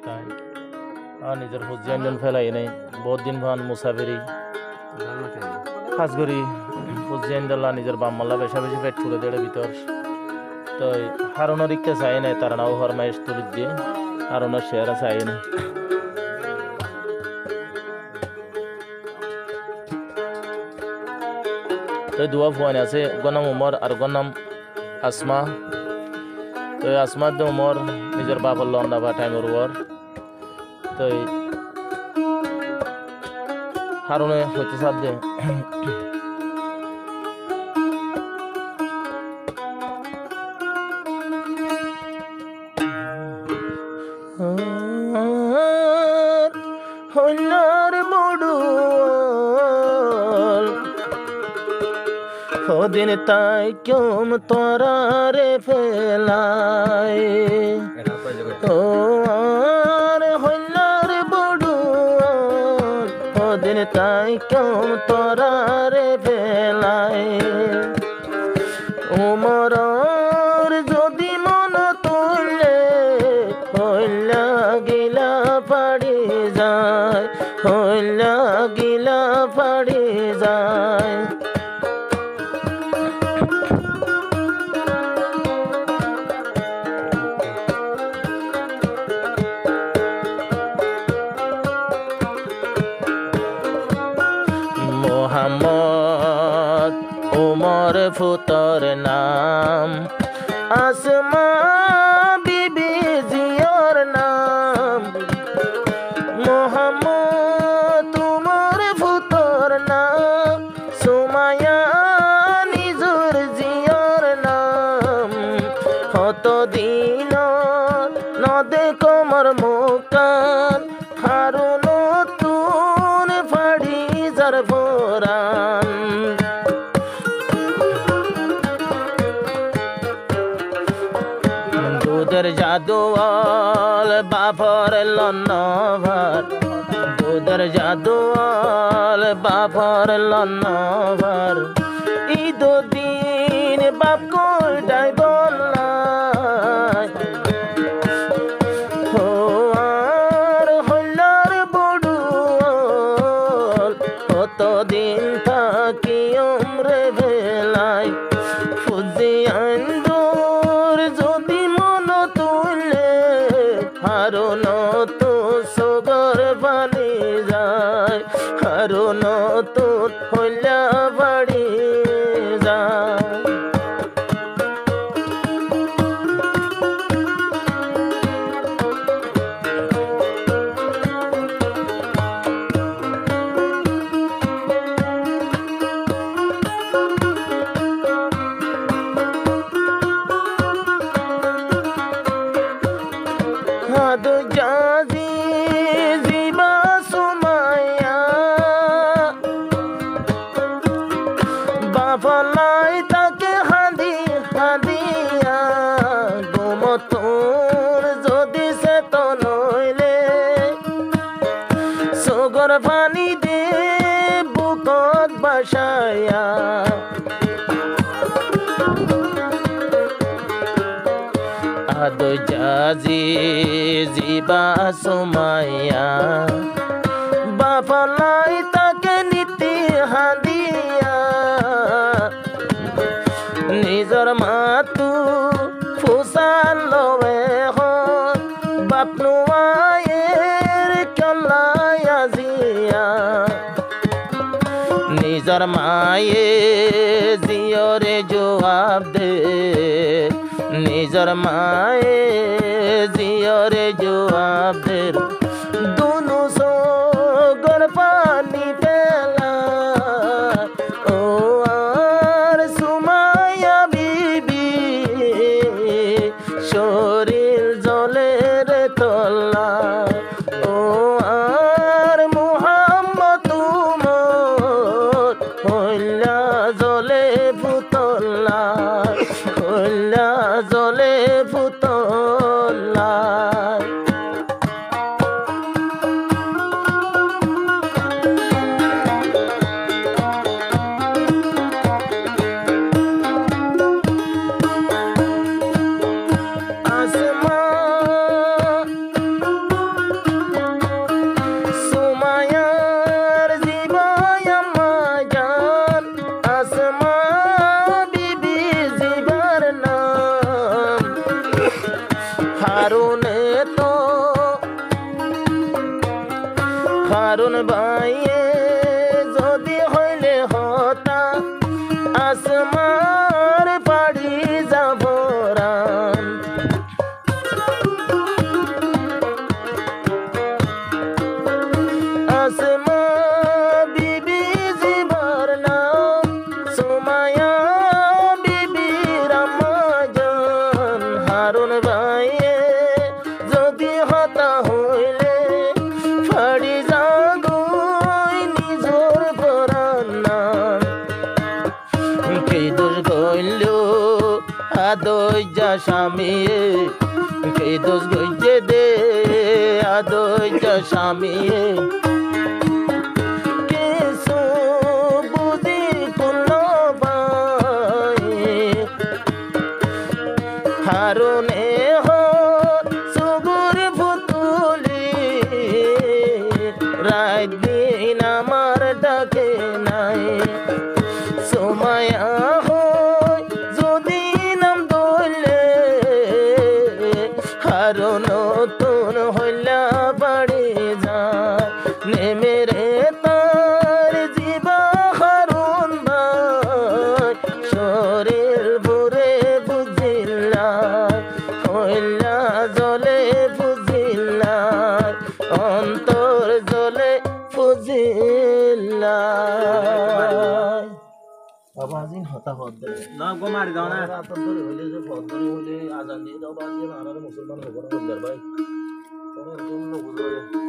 তাই নিজের ফুজিয়ান ফেলাই নাই বহুত দিন ভান মুসাফিরি খাস করি ফুজিয়ান দল্লা নিজের বাম্মাল্লা বেশা বেশি পেট ছুড়ে দেড়ে ভিতর তো হারণের ইচ্ছা চাই নাই তারা নাও ফরমাইশ তুলি দিয়ে হারণের শেয়ারা চাই না তো দুয়া ফুয়ান আছে গনাম উমর আর গনাম আসমা তো আসমা দে উমর নিজের বাবার লন্ডা বা টাইমের ওর তো হারুনে হইতে সাথ দে হইলার বড় দিন তাই কেম তোরা রে ফেলাই ও আর হইলার বড় দিন তাই কেম তোরা রে ফেলাই উমর যদি মন তুললে হইলা গিলা পাড়ি যায় হইলা গিলা পাড়ি যায় মোহাম্মদ উমর ফুতর নাম আসমা বিবি জিয়র নাম মোহাম্মদ উমর ফুতর নাম সুমায়া নিজর জিয়র নাম কত দিন নদে কমর মুকান হারুন তুন ফাড়ি যার ফোরান দুধের জাদুয়াল বাপর লন্নভার দুধের জাদুয়াল বাপর লন্নভার ঈদ দিন বাপ কোটাই বললাই কতদিন থাকি উমরে ভেলাই ফুজিয়ান দূর যদি মন তুলে হারুন তো সগর বানি যায় হারুন তো হইলা বাড়ি যায় হাদু জাজি জিবা সুমায়া বাফলাই তাকে হাদি হাদিয়া গোমতর যদি সে তো নইলে সগর পানি দে বুকত বাসায়া আদো জাজি জিবা সুমায়া বাফলাই তাকে নীতি হাদিয়া নিজর মাতু ফুসাল লবে হন বাপনুয়ায়ের কল্লায়া জিয়া নিজর মায়ে জিয়রে জবাব দে নিজর মায়ে জিয়রে জবাব দে দুনু সগর পানি পেলা ও আর সুমায়া বিবি শরীর জলের তলা ও আর মুহাম্মদ উমর হইলা জলে ফুতলা হইলা জলে ফুতলা হারুন ভাইয়ে যদি হইলে হতা আসমার পাড়ি যাব রান আসমা বিবি জীবর নাম সুমায়া বিবি রামাজান হারুন ভাইয়ে যদি হতা হইলে ফাড়ি যাগুই নিজর পরাণ নাম কে দোষ গইল আদৈজা স্বামী কে দোষ গইছে দে আদৈজা স্বামী কিছু বুঝি কোন পাই হারুনে সুগুর ফুতুলি রাত দিন আমার ডাকে নাই সময়া হয় যদি নাম দলে হারো নতুন হইলা বাড়ি যায় নেমে রে তার জীবা হারুন ভাই শরীর ভরে বুঝিলা হইলা জলে বুঝিলা অন্তর জলে বুঝিলা বাবাজিন হতা হত দেবে না গো মারি দাও না রাত ধরে হইলে যে পথ ধরে হইলে আজান দিয়ে দাও বাজে আর মুসলমান হবো না ভাই তোর কোন বুঝো